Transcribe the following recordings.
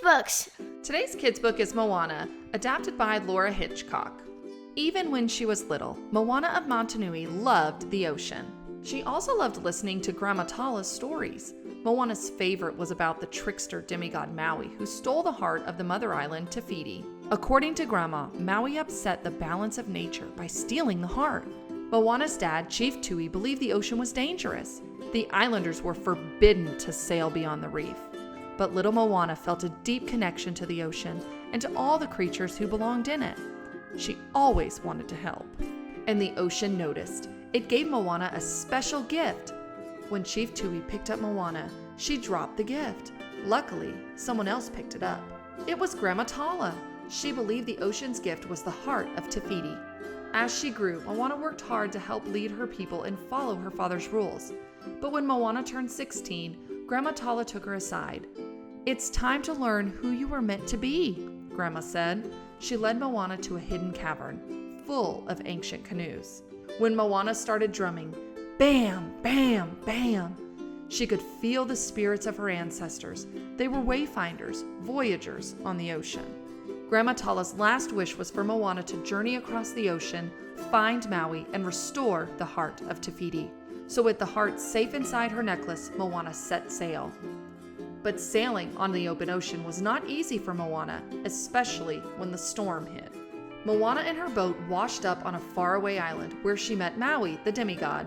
Books. Today's kids' book is Moana, adapted by Laura Hitchcock. Even when she was little, Moana of Motunui loved the ocean. She also loved listening to Grandma Tala's stories. Moana's favorite was about the trickster demigod Maui, who stole the heart of the mother island, Te Fiti. According to Grandma, Maui upset the balance of nature by stealing the heart. Moana's dad, Chief Tui, believed the ocean was dangerous. The islanders were forbidden to sail beyond the reef. But little Moana felt a deep connection to the ocean and to all the creatures who belonged in it. She always wanted to help. And the ocean noticed. It gave Moana a special gift. When Chief Tui picked up Moana, she dropped the gift. Luckily, someone else picked it up. It was Grandma Tala. She believed the ocean's gift was the heart of Te Fiti. As she grew, Moana worked hard to help lead her people and follow her father's rules. But when Moana turned 16, Grandma Tala took her aside. "It's time to learn who you were meant to be," Grandma said. She led Moana to a hidden cavern, full of ancient canoes. When Moana started drumming, bam, bam, bam, she could feel the spirits of her ancestors. They were wayfinders, voyagers on the ocean. Grandma Tala's last wish was for Moana to journey across the ocean, find Maui, and restore the heart of Te Fiti. So with the heart safe inside her necklace, Moana set sail. But sailing on the open ocean was not easy for Moana, especially when the storm hit. Moana and her boat washed up on a faraway island where she met Maui, the demigod.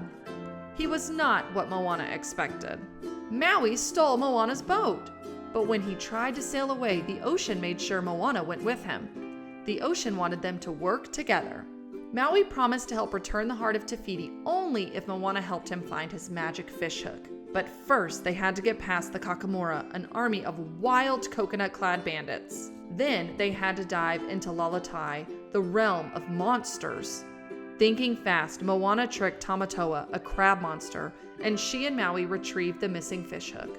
He was not what Moana expected. Maui stole Moana's boat. But when he tried to sail away, the ocean made sure Moana went with him. The ocean wanted them to work together. Maui promised to help return the heart of Te Fiti only if Moana helped him find his magic fishhook. But first, they had to get past the Kakamora, an army of wild coconut-clad bandits. Then they had to dive into Lalatai, the realm of monsters. Thinking fast, Moana tricked Tamatoa, a crab monster, and she and Maui retrieved the missing fishhook.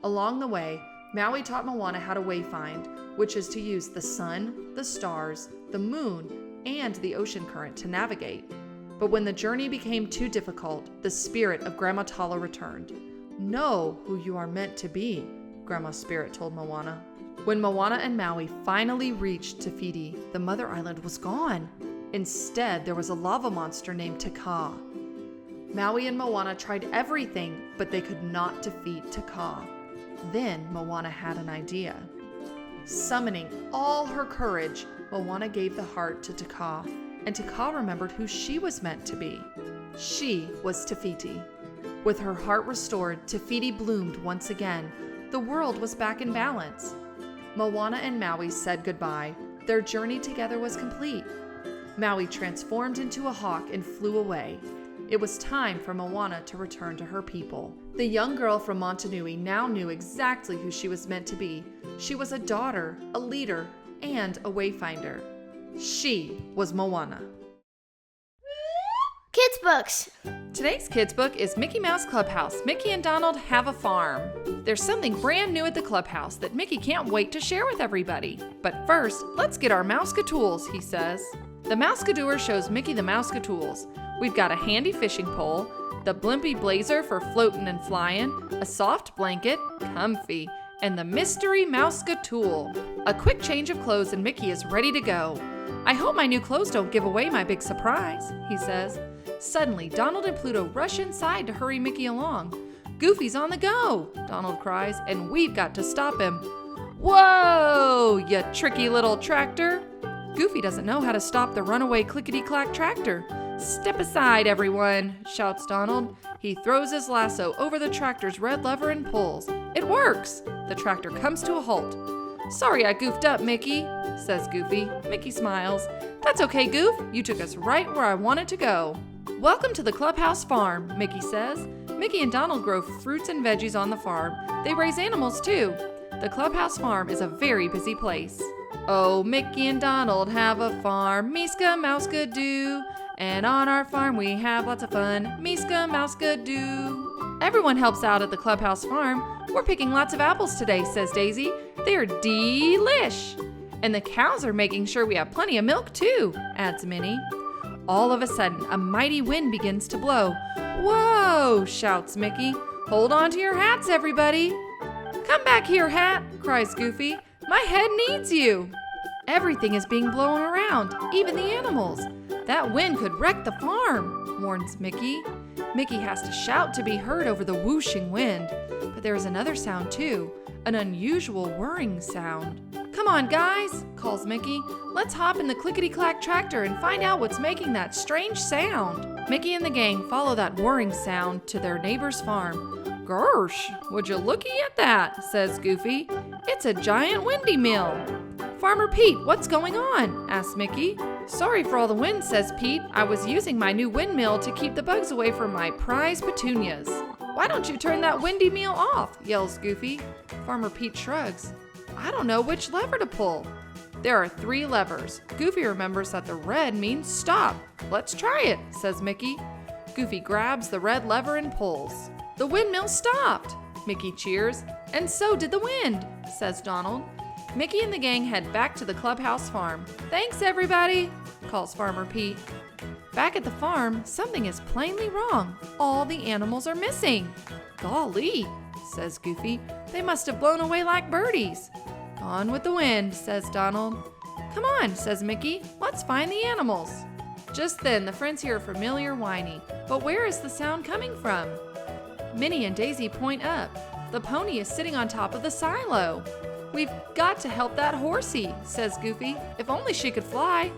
Along the way, Maui taught Moana how to wayfind, which is to use the sun, the stars, the moon, and the ocean current to navigate. But when the journey became too difficult, the spirit of Grandma Tala returned. "Know who you are meant to be," Grandma's spirit told Moana. When Moana and Maui finally reached Te Fiti, the mother island was gone. Instead, there was a lava monster named Te Ka. Maui and Moana tried everything, but they could not defeat Te Ka. Then Moana had an idea. Summoning all her courage, Moana gave the heart to Te Ka, and Te Ka remembered who she was meant to be. She was Te Fiti. With her heart restored, Te Fiti bloomed once again. The world was back in balance. Moana and Maui said goodbye. Their journey together was complete. Maui transformed into a hawk and flew away. It was time for Moana to return to her people. The young girl from Motunui now knew exactly who she was meant to be. She was a daughter, a leader, and a wayfinder. She was Moana. Kids Books. Today's kids' book is Mickey Mouse Clubhouse. Mickey and Donald have a farm. There's something brand new at the clubhouse that Mickey can't wait to share with everybody. But first, let's get our Mouse-ka-tools, he says. The Mouse-ka-doer shows Mickey the Mouse-ka-tools. We've got a handy fishing pole, the blimpy blazer for floating and flying, a soft blanket, comfy, and the mystery Mouse-ka-tool. A quick change of clothes and Mickey is ready to go. "I hope my new clothes don't give away my big surprise," he says. Suddenly, Donald and Pluto rush inside to hurry Mickey along. "Goofy's on the go," Donald cries, "and we've got to stop him." "Whoa, you tricky little tractor!" Goofy doesn't know how to stop the runaway clickety-clack tractor. "Step aside, everyone," shouts Donald. He throws his lasso over the tractor's red lever and pulls. It works! The tractor comes to a halt. "Sorry I goofed up, Mickey," says Goofy. Mickey smiles. "That's okay, Goof. You took us right where I wanted to go." "Welcome to the Clubhouse Farm," Mickey says. Mickey and Donald grow fruits and veggies on the farm. They raise animals too. The Clubhouse Farm is a very busy place. "Oh, Mickey and Donald have a farm, Meeska Mouska Doo. And on our farm we have lots of fun, Meeska Mouska Doo." Everyone helps out at the Clubhouse Farm. "We're picking lots of apples today," says Daisy. "They're delish. And the cows are making sure we have plenty of milk too," adds Minnie. All of a sudden, a mighty wind begins to blow. "Whoa!" shouts Mickey. "Hold on to your hats, everybody." "Come back here, Hat," cries Goofy. My head needs you! Everything is being blown around, even the animals. That wind could wreck the farm, warns Mickey. Mickey has to shout to be heard over the whooshing wind. But there is another sound too, an unusual whirring sound. Come on, guys, calls Mickey. Let's hop in the clickety-clack tractor and find out what's making that strange sound. Mickey and the gang follow that whirring sound to their neighbor's farm. Gosh, would you looky at that, says Goofy. It's a giant windy mill. Farmer Pete, what's going on? Asks Mickey. Sorry for all the wind, says Pete. I was using my new windmill to keep the bugs away from my prize petunias. Why don't you turn that windy mill off? Yells Goofy. Farmer Pete shrugs. I don't know which lever to pull. There are 3 levers. Goofy remembers that the red means stop. Let's try it, says Mickey. Goofy grabs the red lever and pulls. The windmill stopped. Mickey cheers. And so did the wind, says Donald. Mickey and the gang head back to the clubhouse farm. Thanks, everybody, calls Farmer Pete. Back at the farm, something is plainly wrong. All the animals are missing. Golly, says Goofy. They must have blown away like birdies. Gone with the wind, says Donald. Come on, says Mickey. Let's find the animals. Just then, the friends hear a familiar whining. But where is the sound coming from? Minnie and Daisy point up. The pony is sitting on top of the silo. We've got to help that horsey, says Goofy. If only she could fly.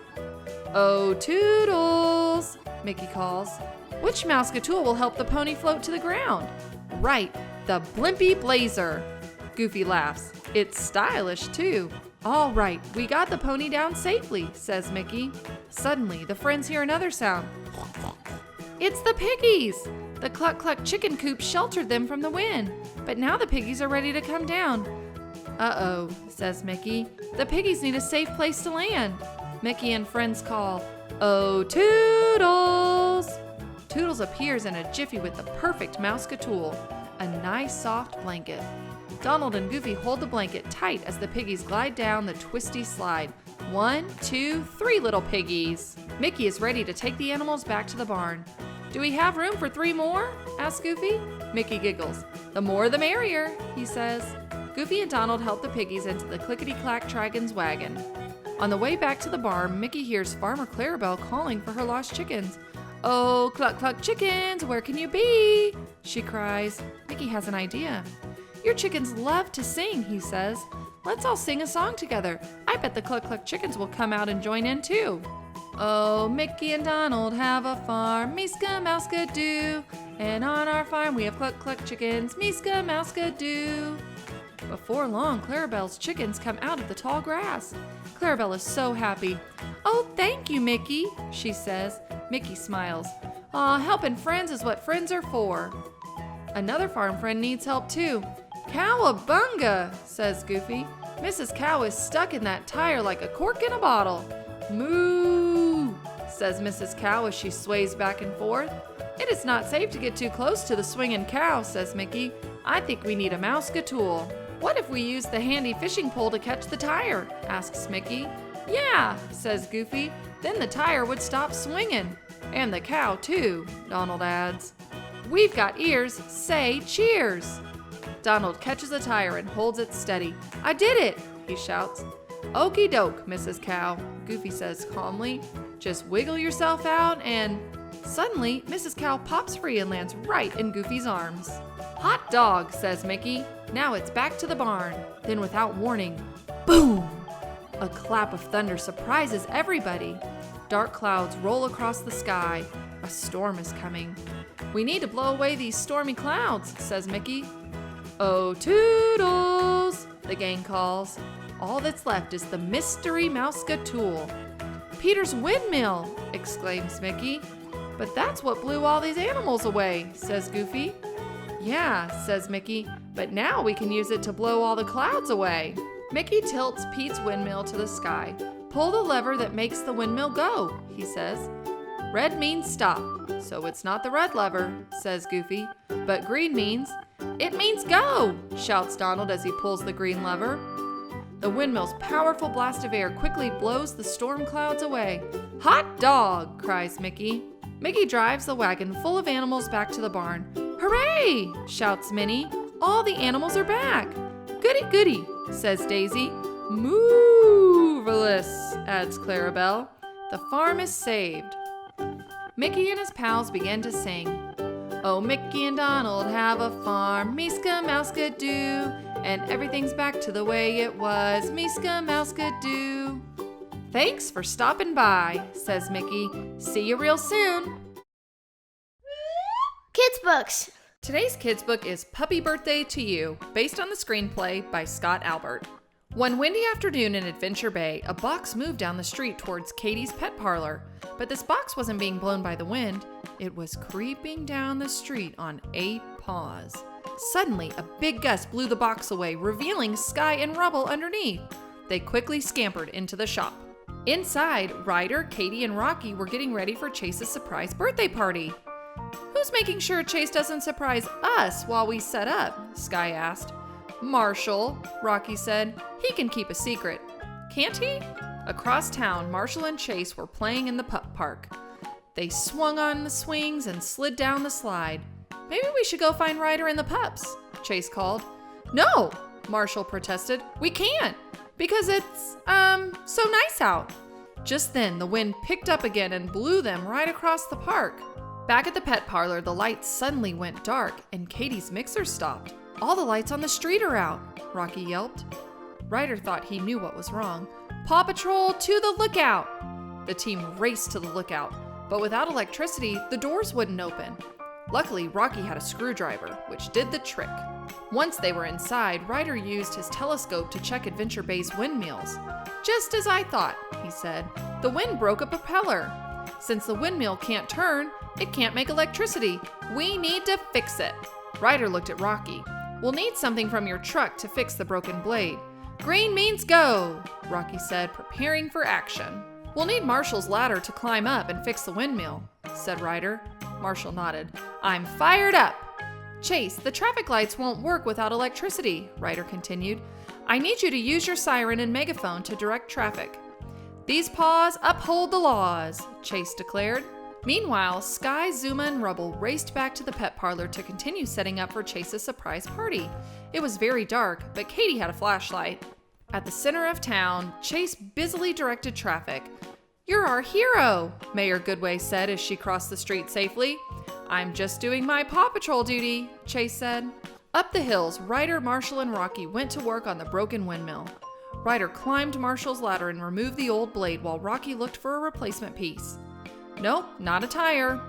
Oh, Toodles, Mickey calls. Which mousecatool will help the pony float to the ground? Right, the Blimpy Blazer. Goofy laughs. It's stylish, too. All right, we got the pony down safely, says Mickey. Suddenly, the friends hear another sound. It's the piggies! The cluck-cluck chicken coop sheltered them from the wind, but now the piggies are ready to come down. Uh-oh, says Mickey. The piggies need a safe place to land. Mickey and friends call, Oh, Toodles! Toodles appears in a jiffy with the perfect mousecatool, a nice soft blanket. Donald and Goofy hold the blanket tight as the piggies glide down the twisty slide. 1, 2, 3 little piggies. Mickey is ready to take the animals back to the barn. Do we have room for 3 more? Asks Goofy. Mickey giggles. The more the merrier, he says. Goofy and Donald help the piggies into the clickety-clack dragon's wagon. On the way back to the barn, Mickey hears Farmer Clarabelle calling for her lost chickens. Oh, cluck-cluck chickens, where can you be? She cries. Mickey has an idea. Your chickens love to sing, he says. Let's all sing a song together. I bet the cluck-cluck chickens will come out and join in too. Oh, Mickey and Donald have a farm, Meeska Mouska Doo. And on our farm we have cluck-cluck chickens, Meeska Mouska Doo. Before long, Clarabelle's chickens come out of the tall grass. Clarabelle is so happy. Oh, thank you, Mickey, she says. Mickey smiles. Aw, helping friends is what friends are for. Another farm friend needs help too. Cowabunga, says Goofy. Mrs. Cow is stuck in that tire like a cork in a bottle. Moo, says Mrs. Cow as she sways back and forth. It is not safe to get too close to the swinging cow, says Mickey. I think we need a mousecatool. What if we use the handy fishing pole to catch the tire? Asks Mickey. Yeah, says Goofy. Then the tire would stop swinging. And the cow too, Donald adds. We've got ears, say cheers. Donald catches a tire and holds it steady. I did it, he shouts. Okie doke, Mrs. Cow, Goofy says calmly. Just wiggle yourself out and... Suddenly, Mrs. Cow pops free and lands right in Goofy's arms. Hot dog, says Mickey. Now it's back to the barn. Then without warning, boom! A clap of thunder surprises everybody. Dark clouds roll across the sky. A storm is coming. We need to blow away these stormy clouds, says Mickey. Oh, Toodles, the gang calls. All that's left is the mystery mousecatool. Peter's windmill, exclaims Mickey. But that's what blew all these animals away, says Goofy. Yeah, says Mickey, but now we can use it to blow all the clouds away. Mickey tilts Pete's windmill to the sky. Pull the lever that makes the windmill go, he says. Red means stop, so it's not the red lever, says Goofy. But green means, it means go, shouts Donald as he pulls the green lever. The windmill's powerful blast of air quickly blows the storm clouds away. Hot dog, cries Mickey. Mickey drives the wagon full of animals back to the barn. Hooray, shouts Minnie. All the animals are back. Goody goody, says Daisy. Marvelous, adds Clarabelle. The farm is saved. Mickey and his pals began to sing. Oh, Mickey and Donald have a farm, Meeska Mouska do, and everything's back to the way it was, Meeska Mouska do. Thanks for stopping by, says Mickey. See you real soon. Kids books. Today's kids book is Puppy Birthday to You, based on the screenplay by Scott Albert. One windy afternoon in Adventure Bay, a box moved down the street towards Katie's pet parlor. But this box wasn't being blown by the wind. It was creeping down the street on 8 paws. Suddenly, a big gust blew the box away, revealing sky and rubble underneath. They quickly scampered into the shop. Inside, Ryder, Katie, and Rocky were getting ready for Chase's surprise birthday party. Who's making sure Chase doesn't surprise us while we set up? Sky asked. Marshall, Rocky said. He can keep a secret. Can't he? Across town, Marshall and Chase were playing in the pup park. They swung on the swings and slid down the slide. Maybe we should go find Ryder and the pups, Chase called. No, Marshall protested. We can't, because it's, so nice out. Just then, the wind picked up again and blew them right across the park. Back at the pet parlor, the lights suddenly went dark and Katie's mixer stopped. All the lights on the street are out, Rocky yelped. Ryder thought he knew what was wrong. Paw Patrol to the lookout! The team raced to the lookout, but without electricity, the doors wouldn't open. Luckily, Rocky had a screwdriver, which did the trick. Once they were inside, Ryder used his telescope to check Adventure Bay's windmills. Just as I thought, he said. The wind broke a propeller. Since the windmill can't turn, it can't make electricity. We need to fix it. Ryder looked at Rocky. We'll need something from your truck to fix the broken blade. Green means go, Rocky said, preparing for action. We'll need Marshall's ladder to climb up and fix the windmill, said Ryder. Marshall nodded. I'm fired up. Chase, the traffic lights won't work without electricity, Ryder continued. I need you to use your siren and megaphone to direct traffic. These paws uphold the laws, Chase declared. Meanwhile, Sky, Zuma, and Rubble raced back to the pet parlor to continue setting up for Chase's surprise party. It was very dark, but Katie had a flashlight. At the center of town, Chase busily directed traffic. You're our hero, Mayor Goodway said as she crossed the street safely. I'm just doing my Paw Patrol duty, Chase said. Up the hills, Ryder, Marshall, and Rocky went to work on the broken windmill. Ryder climbed Marshall's ladder and removed the old blade while Rocky looked for a replacement piece. Nope, not a tire.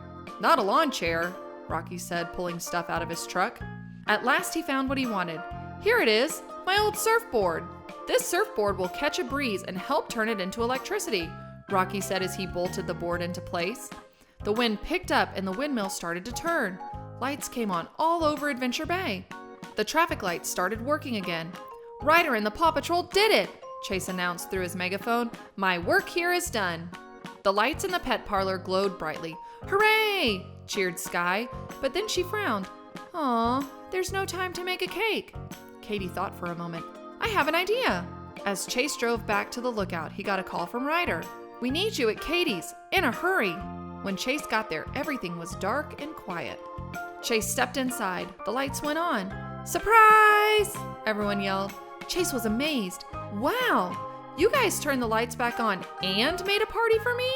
Not a lawn chair, Rocky said, pulling stuff out of his truck. At last he found what he wanted. Here it is, my old surfboard. This surfboard will catch a breeze and help turn it into electricity, Rocky said as he bolted the board into place. The wind picked up and the windmill started to turn. Lights came on all over Adventure Bay. The traffic lights started working again. Ryder and the Paw Patrol did it, Chase announced through his megaphone. My work here is done. The lights in the pet parlor glowed brightly. Hooray! Cheered Sky, but then she frowned. Aw, there's no time to make a cake. Katie thought for a moment. I have an idea. As Chase drove back to the lookout, he got a call from Ryder. We need you at Katie's, in a hurry. When Chase got there, everything was dark and quiet. Chase stepped inside. The lights went on. Surprise! Everyone yelled. Chase was amazed. Wow! You guys turned the lights back on and made a party for me?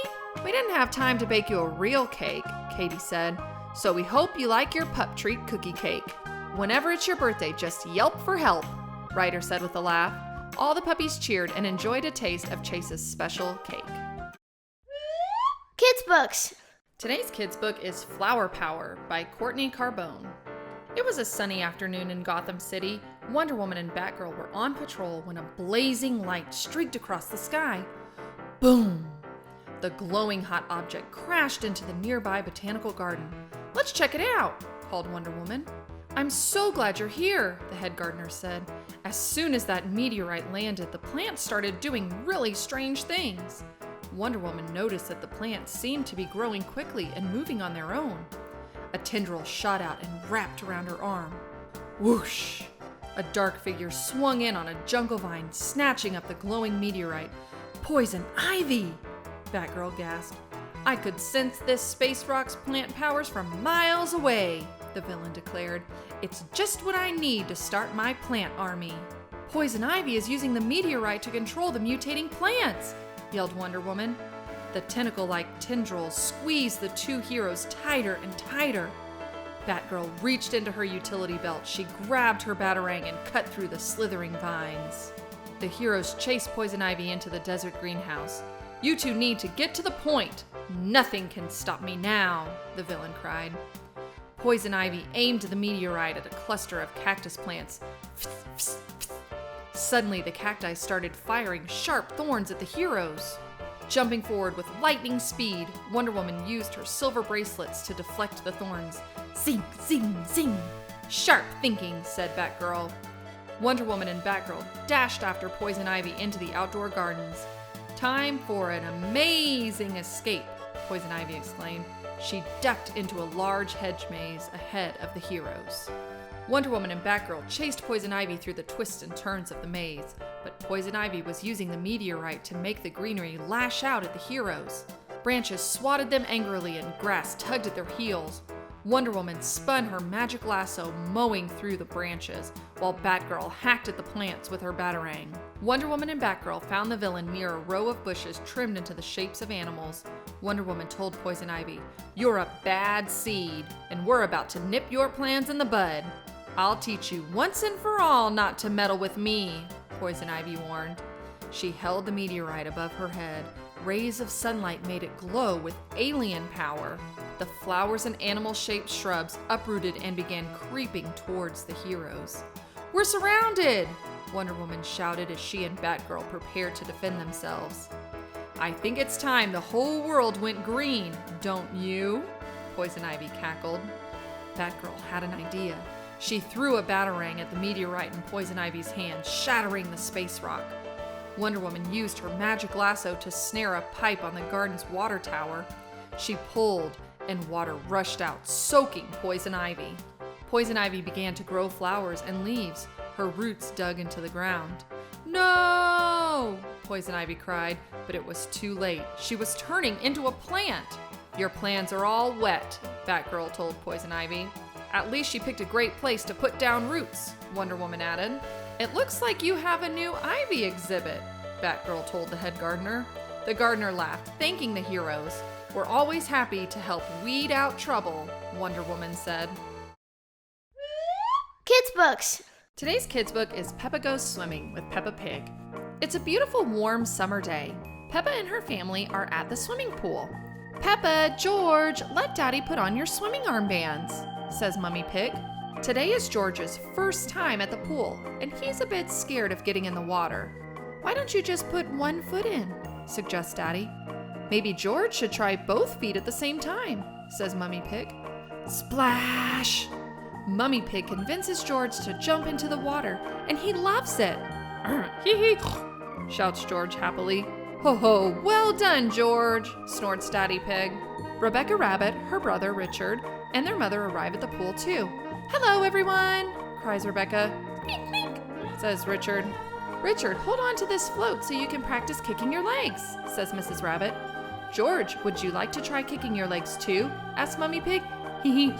We didn't have time to bake you a real cake, Katie said. So we hope you like your pup treat cookie cake. Whenever it's your birthday, just yelp for help, Ryder said with a laugh. All the puppies cheered and enjoyed a taste of Chase's special cake. Kids books. Today's kids book is Flower Power by Courtney Carbone. It was a sunny afternoon in Gotham City. Wonder Woman and Batgirl were on patrol when a blazing light streaked across the sky. Boom! The glowing hot object crashed into the nearby botanical garden. Let's check it out, called Wonder Woman. I'm so glad you're here, the head gardener said. As soon as that meteorite landed, the plants started doing really strange things. Wonder Woman noticed that the plants seemed to be growing quickly and moving on their own. A tendril shot out and wrapped around her arm. Whoosh! A dark figure swung in on a jungle vine, snatching up the glowing meteorite. Poison ivy! Batgirl gasped. I could sense this space rock's plant powers from miles away, the villain declared. It's just what I need to start my plant army. Poison Ivy is using the meteorite to control the mutating plants, yelled Wonder Woman. The tentacle-like tendrils squeezed the two heroes tighter and tighter. Batgirl reached into her utility belt. She grabbed her batarang and cut through the slithering vines. The heroes chased Poison Ivy into the desert greenhouse. You two need to get to the point. Nothing can stop me now, the villain cried. Poison Ivy aimed the meteorite at a cluster of cactus plants. Suddenly, the cacti started firing sharp thorns at the heroes. Jumping forward with lightning speed, Wonder Woman used her silver bracelets to deflect the thorns. Zing, zing, zing! Sharp thinking, said Batgirl. Wonder Woman and Batgirl dashed after Poison Ivy into the outdoor gardens. Time for an amazing escape, Poison Ivy exclaimed. She ducked into a large hedge maze ahead of the heroes. Wonder Woman and Batgirl chased Poison Ivy through the twists and turns of the maze, but Poison Ivy was using the meteorite to make the greenery lash out at the heroes. Branches swatted them angrily and grass tugged at their heels. Wonder Woman spun her magic lasso, mowing through the branches, while Batgirl hacked at the plants with her batarang. Wonder Woman and Batgirl found the villain near a row of bushes trimmed into the shapes of animals. Wonder Woman told Poison Ivy, "You're a bad seed, and we're about to nip your plans in the bud. I'll teach you once and for all not to meddle with me," Poison Ivy warned. She held the meteorite above her head. Rays of sunlight made it glow with alien power. The flowers and animal-shaped shrubs uprooted and began creeping towards the heroes. "We're surrounded!" Wonder Woman shouted as she and Batgirl prepared to defend themselves. "I think it's time the whole world went green, don't you?" Poison Ivy cackled. Batgirl had an idea. She threw a batarang at the meteorite in Poison Ivy's hand, shattering the space rock. Wonder Woman used her magic lasso to snare a pipe on the garden's water tower. She pulled, and water rushed out, soaking Poison Ivy. Poison Ivy began to grow flowers and leaves. Her roots dug into the ground. "No!" Poison Ivy cried, but it was too late. She was turning into a plant. "Your plans are all wet," Batgirl told Poison Ivy. "At least she picked a great place to put down roots," Wonder Woman added. "It looks like you have a new ivy exhibit," Batgirl told the head gardener. The gardener laughed, thanking the heroes. "We're always happy to help weed out trouble," Wonder Woman said. Kids books. Today's kids book is Peppa Go Swimming with Peppa Pig. It's a beautiful, warm summer day. Peppa and her family are at the swimming pool. "Peppa, George, let Daddy put on your swimming armbands," says Mummy Pig. Today is George's first time at the pool, and he's a bit scared of getting in the water. "Why don't you just put one foot in?" suggests Daddy. "Maybe George should try both feet at the same time," says Mummy Pig. Splash! Mummy Pig convinces George to jump into the water, and he loves it. "Hee hee!" shouts George happily. "Ho ho, well done, George!" snorts Daddy Pig. Rebecca Rabbit, her brother Richard, and their mother arrive at the pool too. "Hello, everyone!" cries Rebecca. "Meek, meek," says Richard. "Richard, hold on to this float so you can practice kicking your legs," says Mrs. Rabbit. "George, would you like to try kicking your legs too?" asks Mummy Pig. "Hee hee,"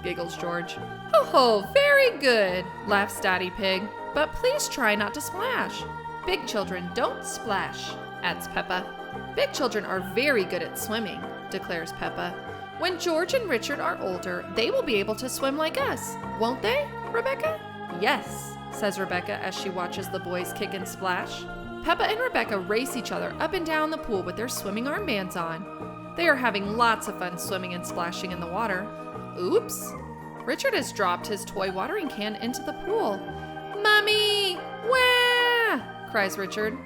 giggles George. "Ho ho, very good," laughs Daddy Pig. "But please try not to splash." "Big children don't splash," adds Peppa. "Big children are very good at swimming," declares Peppa. "When George and Richard are older, they will be able to swim like us, won't they, Rebecca?" "Yes," says Rebecca as she watches the boys kick and splash. Peppa and Rebecca race each other up and down the pool with their swimming armbands on. They are having lots of fun swimming and splashing in the water. Oops! Richard has dropped his toy watering can into the pool. "Mommy! Wah!" cries Richard.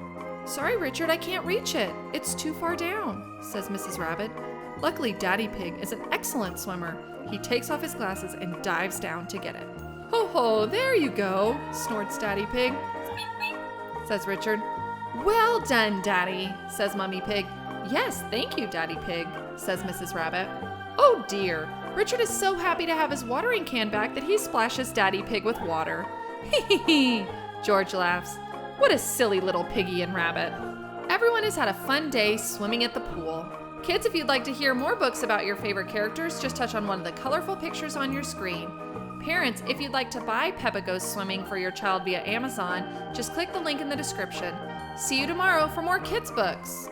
"Sorry, Richard, I can't reach it. It's too far down," says Mrs. Rabbit. Luckily, Daddy Pig is an excellent swimmer. He takes off his glasses and dives down to get it. "Ho ho, there you go," snorts Daddy Pig. Says Richard. "Well done, Daddy," says Mummy Pig. "Yes, thank you, Daddy Pig," says Mrs. Rabbit. Oh dear, Richard is so happy to have his watering can back that he splashes Daddy Pig with water. "Hee hee hee," George laughs. "What a silly little piggy and rabbit." Everyone has had a fun day swimming at the pool. Kids, if you'd like to hear more books about your favorite characters, just touch on one of the colorful pictures on your screen. Parents, if you'd like to buy Peppa Go Swimming for your child via Amazon, just click the link in the description. See you tomorrow for more kids' books.